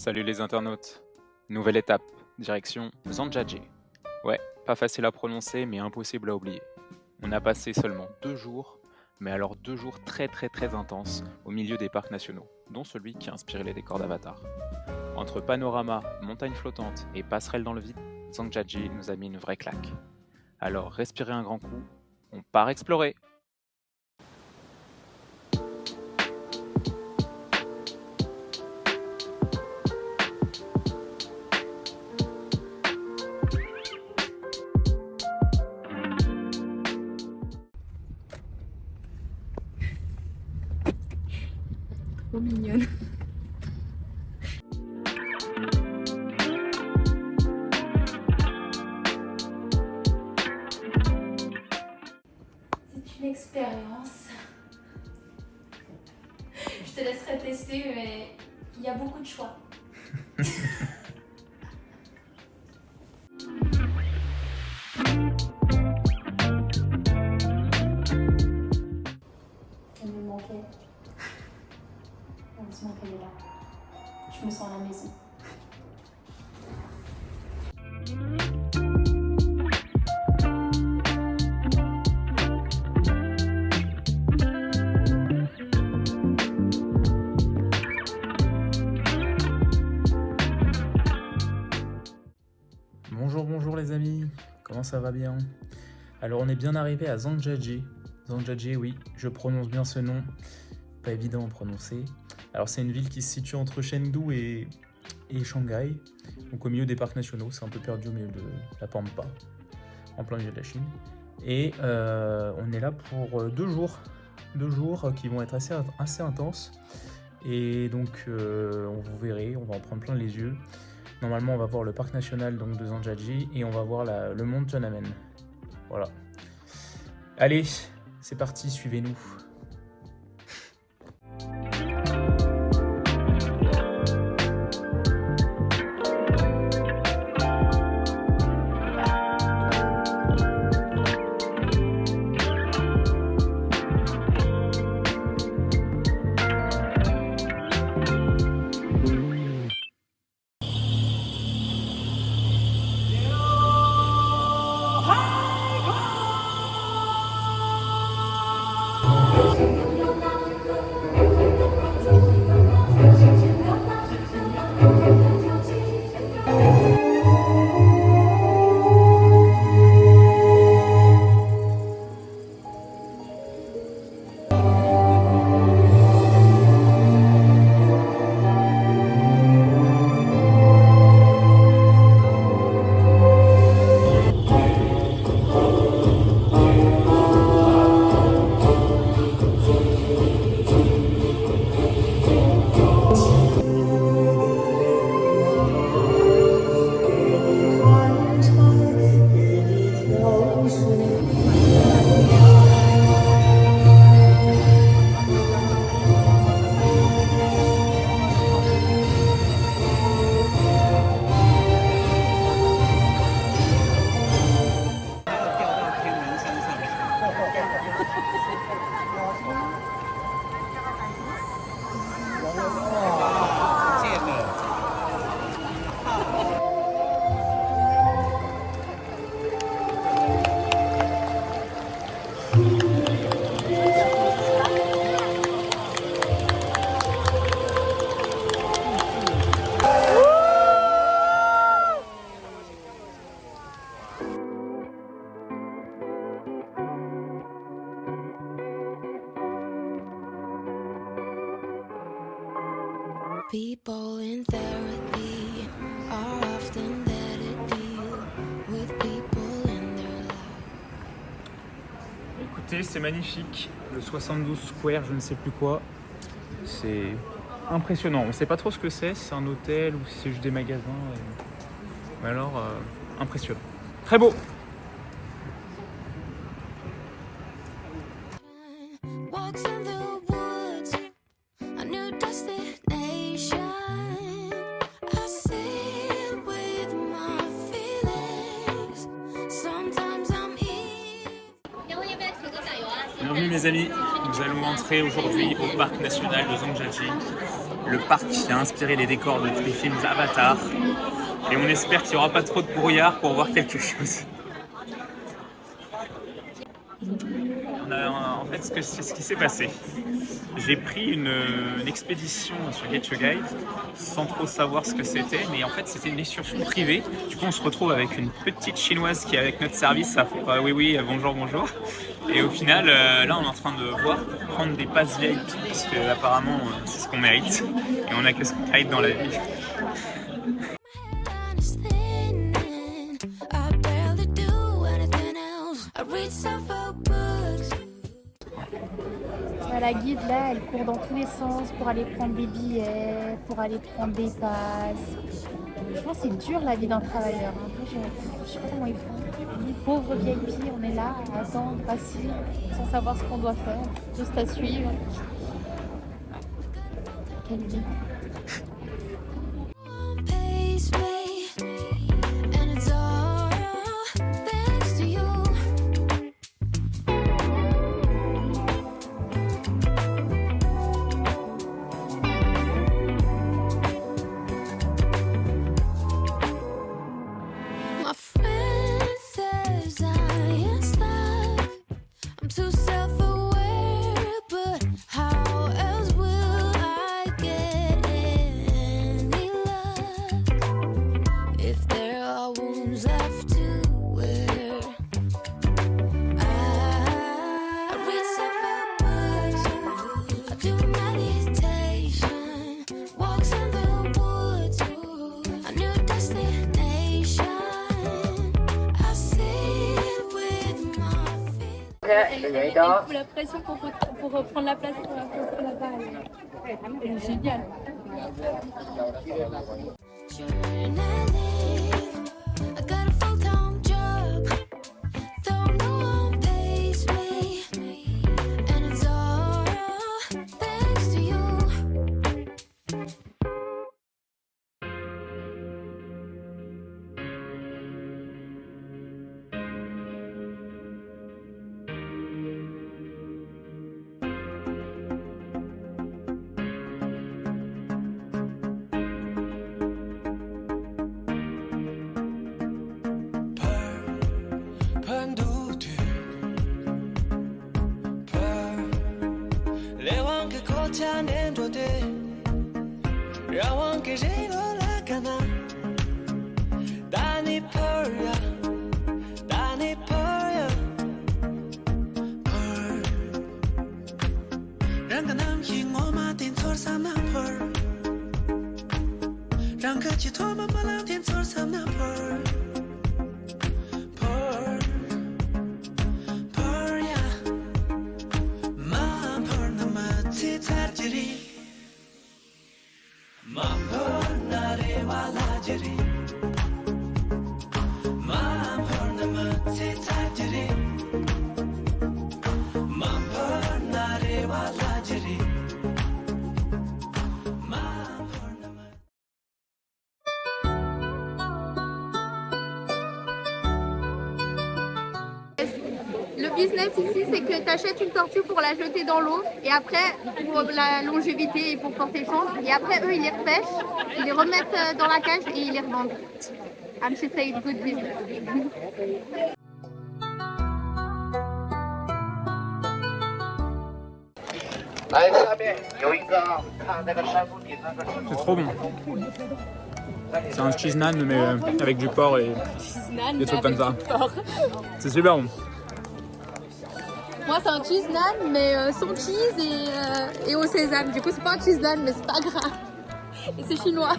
Salut les internautes. Nouvelle étape, direction Zhangjiajie. Ouais, pas facile à prononcer mais impossible à oublier. On a passé seulement 2 jours, mais alors 2 jours très intenses au milieu des parcs nationaux, dont celui qui a inspiré les décors d'Avatar. Entre panorama, montagnes flottantes et passerelles dans le vide, Zhangjiajie nous a mis une vraie claque. Alors respirez un grand coup, on part explorer. Trop mignonne. C'est une expérience. Je te laisserai tester, mais il y a beaucoup de choix. Elle me manquait. Heureusement qu'elle est là. Je me sens à la maison. Bonjour les amis, comment ça va bien? Alors on est bien arrivé à Zhangjiajie. Zhangjiajie, oui, je prononce bien ce nom, pas évident à prononcer. Alors c'est une ville qui se situe entre Chengdu et Shanghai, donc au milieu des parcs nationaux, c'est un peu perdu au milieu de la Pampa, en plein milieu de la Chine. Et on est là pour 2 jours qui vont être assez intenses. Et donc vous verrez, on va en prendre plein les yeux. Normalement, on va voir le parc national donc, de Zhangjiajie et on va voir le mont Tiananmen. Voilà. Allez, c'est parti, suivez-nous. People in therapy are often there to deal with people in their life. Écoutez, c'est magnifique. Le 72 Square, je ne sais plus quoi. C'est impressionnant. On ne sait pas trop ce que c'est un hôtel ou si c'est juste des magasins. Mais alors, impressionnant. Très beau! Walks in the woods, a new destination. I sit with my feelings. Sometimes I'm evil. Bienvenue mes amis. Nous allons entrer aujourd'hui au parc national de Zhangjiajie, le parc qui a inspiré les décors des films Avatar. Et on espère qu'il n'y aura pas trop de brouillard pour voir quelque chose. En fait, ce qui s'est passé, j'ai pris une expédition sur Get Your Guide sans trop savoir ce que c'était, mais en fait c'était une excursion privée. Du coup on se retrouve avec une petite chinoise qui est avec notre service à faire oui bonjour bonjour. Et au final là on est en train de voir pour prendre des passes VIP parce que apparemment c'est ce qu'on mérite et on a que ce qu'on mérite dans la vie. Line is thinning. I barely do anything else. I read self-help books. La guide là, elle court dans tous les sens pour aller prendre des billets, pour aller prendre des passes. Je pense que c'est dur la vie d'un travailleur. Après, je sais pas comment ils font. Nous, pauvres VIP, on est là à attendre, assis, sans savoir ce qu'on doit faire, juste à suivre. Quelle vie. Pace me, and it's all thanks to you. My friend says I ain't stuck. I'm too self-aware, but how else will I get any luck if there are wounds left to wear? I read self-help books, I do meditation, walks in the woods, a new destination. I sit with my feelings. Elle fout la pression pour prendre la place pour la balle. Elle est géniale. Journaling, I got a full-time job, though no one pays me, and it's all thanks to you. Le business ici, c'est que tu achètes une tortue pour la jeter dans l'eau et après, pour la longévité et pour porter chance. Et après, eux, ils les repêchent, ils les remettent dans la cage et ils les revendent. And she said good business. 来，下面有一个看那个山峰顶那个石 C'est 头。 trop bon. C'est un cheese naan mais avec du porc et des trucs comme ça. C'est super bon. Moi, c'est un cheese naan, mais sans cheese et au sésame. Du coup, c'est pas un cheese naan, mais c'est pas grave. Et c'est chinois.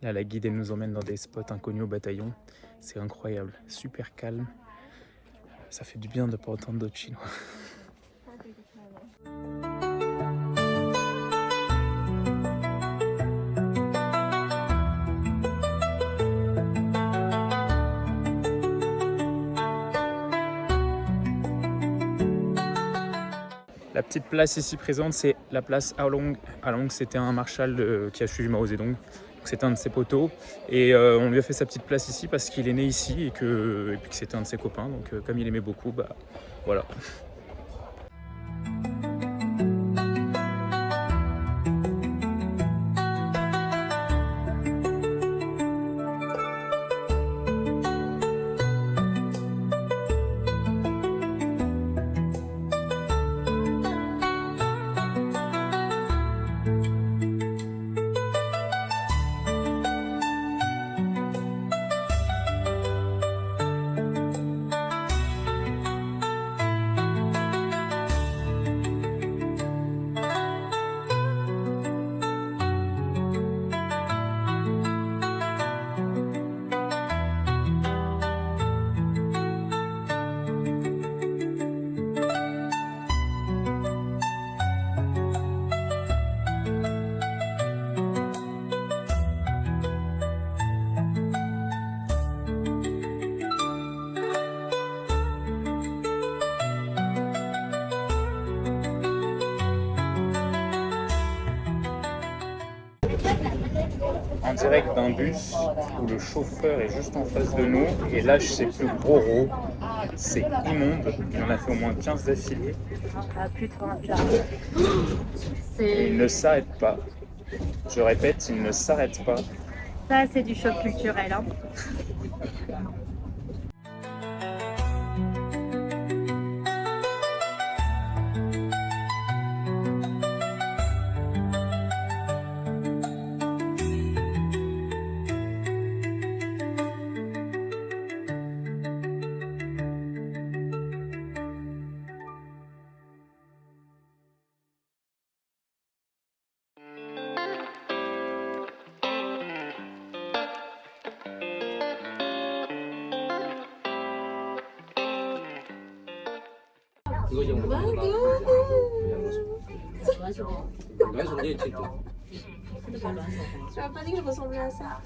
Là, la guide, elle nous emmène dans des spots inconnus au bataillon. C'est incroyable, super calme. Ça fait du bien de ne pas entendre d'autres Chinois. La petite place ici présente, c'est la place Along. Along, c'était un marshal qui a suivi Mao Zedong. C'est un de ses poteaux. Et on lui a fait sa petite place ici parce qu'il est né ici et puis que c'était un de ses copains. Donc comme il aimait beaucoup, bah voilà. En direct d'un bus où le chauffeur est juste en face de nous et lâche ses plus gros rots. C'est immonde, il en a fait au moins 15 d'affilée. Ah, plus de 20 là. Et il ne s'arrête pas. Je répète, il ne s'arrête pas. Ça, c'est du choc culturel. Hein. Tu m'as pas dit que je ressemblais à ça.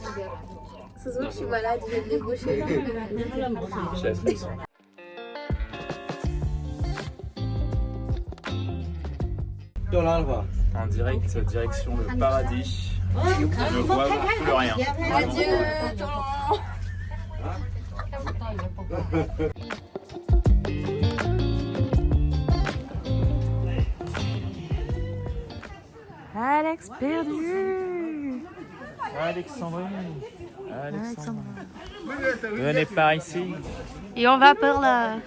Ce soir, je suis malade, je vais me débaucher. En direct, direction le paradis. Je ne vois plus rien. Adieu, Alex perdu. Alexandrine. Venez par ici. Et on va par là.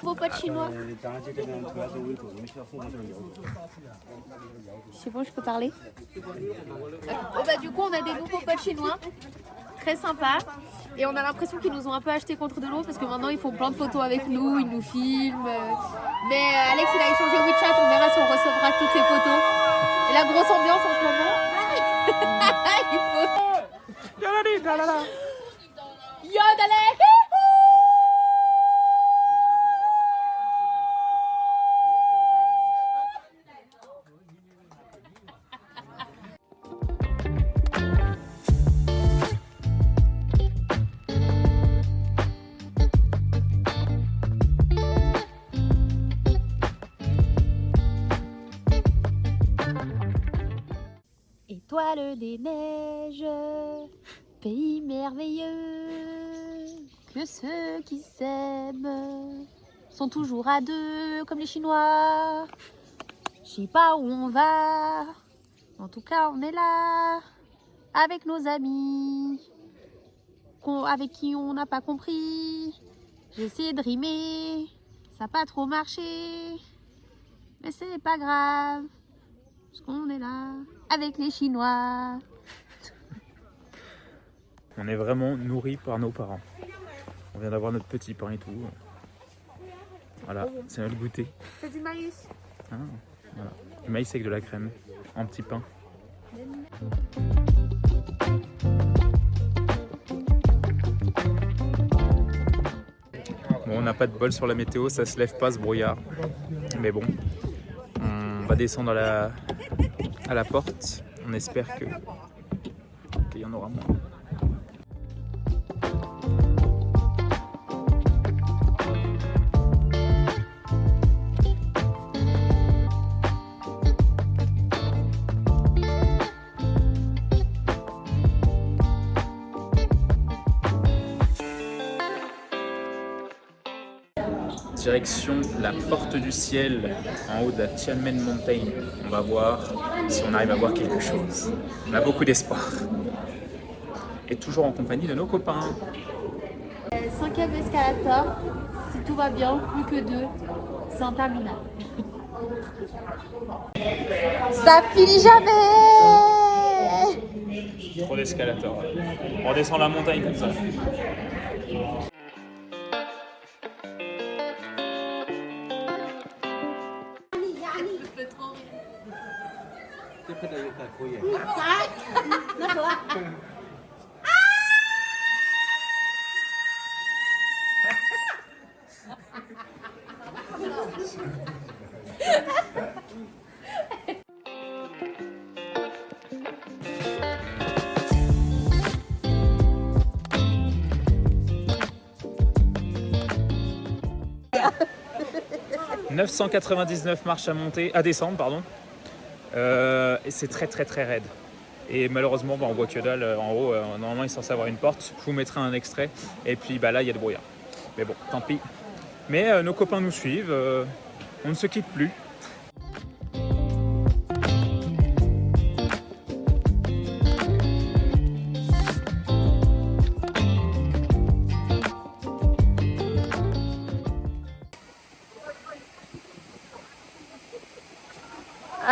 Vos potes chinois. C'est bon, je peux parler. Du coup, on a des nouveaux potes chinois, très sympas. Et on a l'impression qu'ils nous ont un peu acheté contre de l'eau parce que maintenant ils font plein de photos avec nous, ils nous filment. Mais Alex, il a échangé WeChat, on verra si on recevra toutes ces photos. Et la grosse ambiance en ce moment. Il faut... Yodale! Étoile des neiges, pays merveilleux, que ceux qui s'aiment sont toujours à deux comme les Chinois. Je sais pas où on va, en tout cas on est là. avec nos amis, avec qui on n'a pas compris. J'ai essayé de rimer, ça n'a pas trop marché, mais c'est pas grave, parce qu'on est là avec les Chinois. On est vraiment nourris par nos parents. On vient d'avoir notre petit pain et tout. Voilà, c'est notre goûter. C'est du maïs. Ah, voilà. Du maïs avec de la crème, en petit pain. Bon, on n'a pas de bol sur la météo, ça se lève pas ce brouillard. Mais bon, on va descendre à la porte. On espère qu'il y en aura moins. Direction la porte du ciel en haut de la Tianmen Mountain. On va voir si on arrive à voir quelque chose. On a beaucoup d'espoir. Et toujours en compagnie de nos copains. 5e escalator, si tout va bien, plus que 2, c'est en terminale. Ça finit jamais. Trop d'escalators. On descend la montagne comme ça. « 999 marches à descendre, pardon. Et c'est très raide. Et malheureusement, on voit que dalle en haut. Normalement, il est censé avoir une porte. Je vous mettrai un extrait. Et puis là, il y a de brouillard. Mais bon, tant pis. Mais nos copains nous suivent. On ne se quitte plus.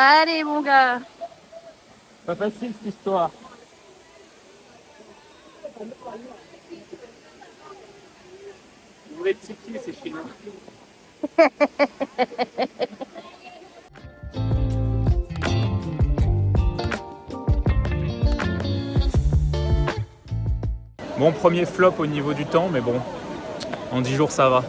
Allez mon gars. Pas facile cette histoire. Vous voulez de Tiki, c'est chinois. Bon, premier flop au niveau du temps, mais bon, en 10 jours ça va.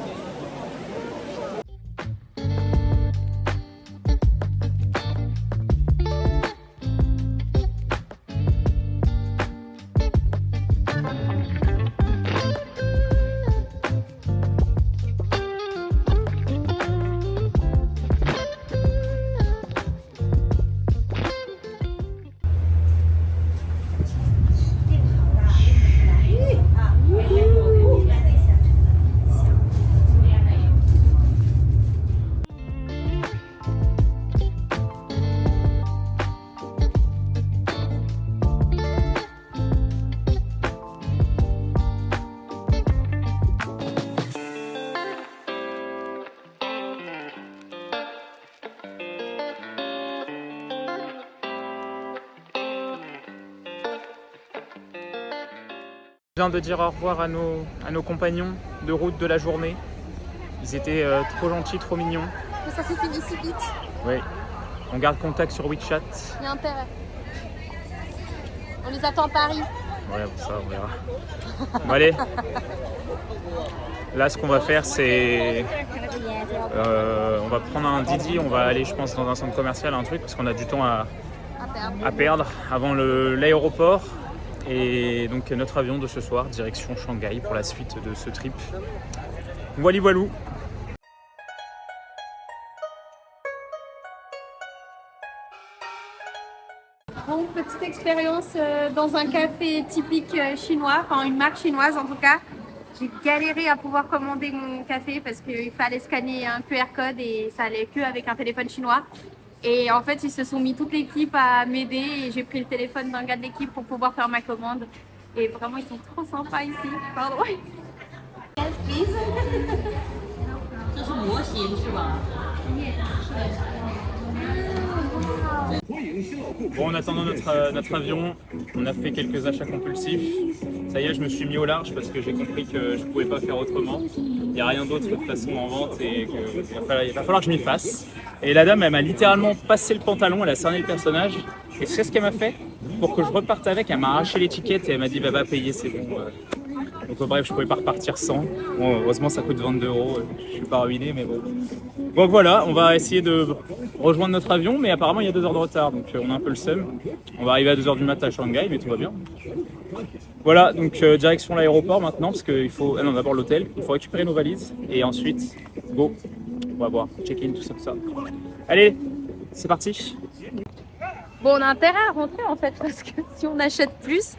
Je viens de dire au revoir à nos compagnons de route de la journée. Ils étaient trop gentils, trop mignons. Mais ça s'est fini si vite. Oui. On garde contact sur WeChat. Il y a intérêt. On les attend à Paris. Ouais, bon, ça, on verra. Bon, allez. Là, ce qu'on va faire, c'est... on va prendre un Didi. On va aller, je pense, dans un centre commercial, un truc, parce qu'on a du temps à perdre avant l'aéroport. Et donc notre avion de ce soir, direction Shanghai pour la suite de ce trip. Voilà, voilou. Bon, petite expérience dans un café typique chinois, enfin une marque chinoise en tout cas. J'ai galéré à pouvoir commander mon café parce qu'il fallait scanner un QR code et ça allait que avec un téléphone chinois. Et en fait, ils se sont mis toute l'équipe à m'aider et j'ai pris le téléphone d'un gars de l'équipe pour pouvoir faire ma commande. Et vraiment, ils sont trop sympas ici. Pardon. Yes, please. Bon, en attendant notre avion, on a fait quelques achats compulsifs. Ça y est, je me suis mis au large parce que j'ai compris que je pouvais pas faire autrement. Il n'y a rien d'autre de toute façon en vente et il va falloir que je m'y fasse. Et la dame, elle m'a littéralement passé le pantalon, elle a cerné le personnage. Et tu sais ce qu'elle m'a fait? Pour que je reparte avec, elle m'a arraché l'étiquette et elle m'a dit bah, va payer, c'est bon. Donc bref, je pouvais pas repartir sans. Bon, heureusement, ça coûte 22 €. Je suis pas ruiné, mais bon. Donc voilà, on va essayer de rejoindre notre avion, mais apparemment il y a 2 heures de retard, donc on a un peu le seum. On va arriver à 2 heures du matin à Shanghai, mais tout va bien. Voilà, donc direction l'aéroport maintenant, parce qu'il faut... Ah non, d'abord l'hôtel, il faut récupérer nos valises, et ensuite, go, on va voir, check-in, tout ça, tout ça. Allez, c'est parti. Bon, on a intérêt à rentrer en fait, parce que si on achète plus,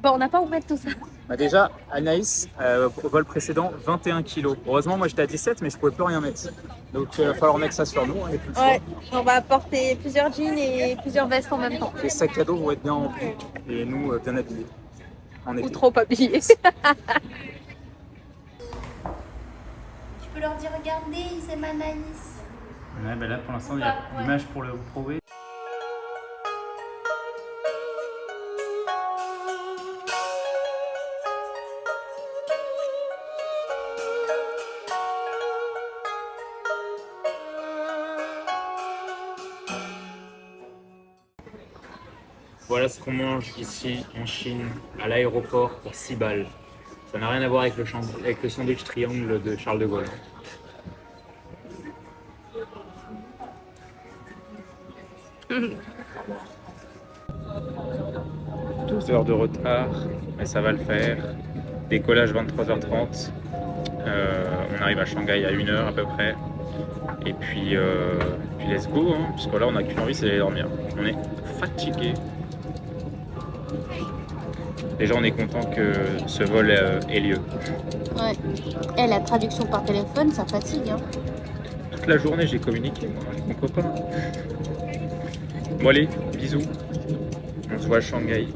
bah, on n'a pas où mettre tout ça. Bah déjà, Anaïs, au vol précédent, 21 kilos. Heureusement, moi j'étais à 17, mais je pouvais plus rien mettre. Donc il va falloir mettre ça sur nous, on est plus le choix. Ouais, on va porter plusieurs jeans et plusieurs vestes en même temps. Les sacs à dos vont être bien remplis, et nous bien habillés. En Ou été. trop habillés. Tu peux leur dire regardez, ils aiment Anaïs. Ouais, bah là pour l'instant il y a l'image pour le prouver. Voilà ce qu'on mange ici en Chine, à l'aéroport pour 6 balles. Ça n'a rien à voir avec le sandwich triangle de Charles de Gaulle. 12 heures de retard, mais ça va le faire. Décollage 23h30. On arrive à Shanghai à 1h à peu près. Et puis let's go, hein, parce que là on a qu'une envie, c'est d'aller dormir. On est fatigué. Déjà on est content que ce vol ait lieu. Ouais. Et la traduction par téléphone, ça fatigue. Hein. Toute la journée j'ai communiqué avec mon copain. Bon allez, bisous. On se voit à Shanghai.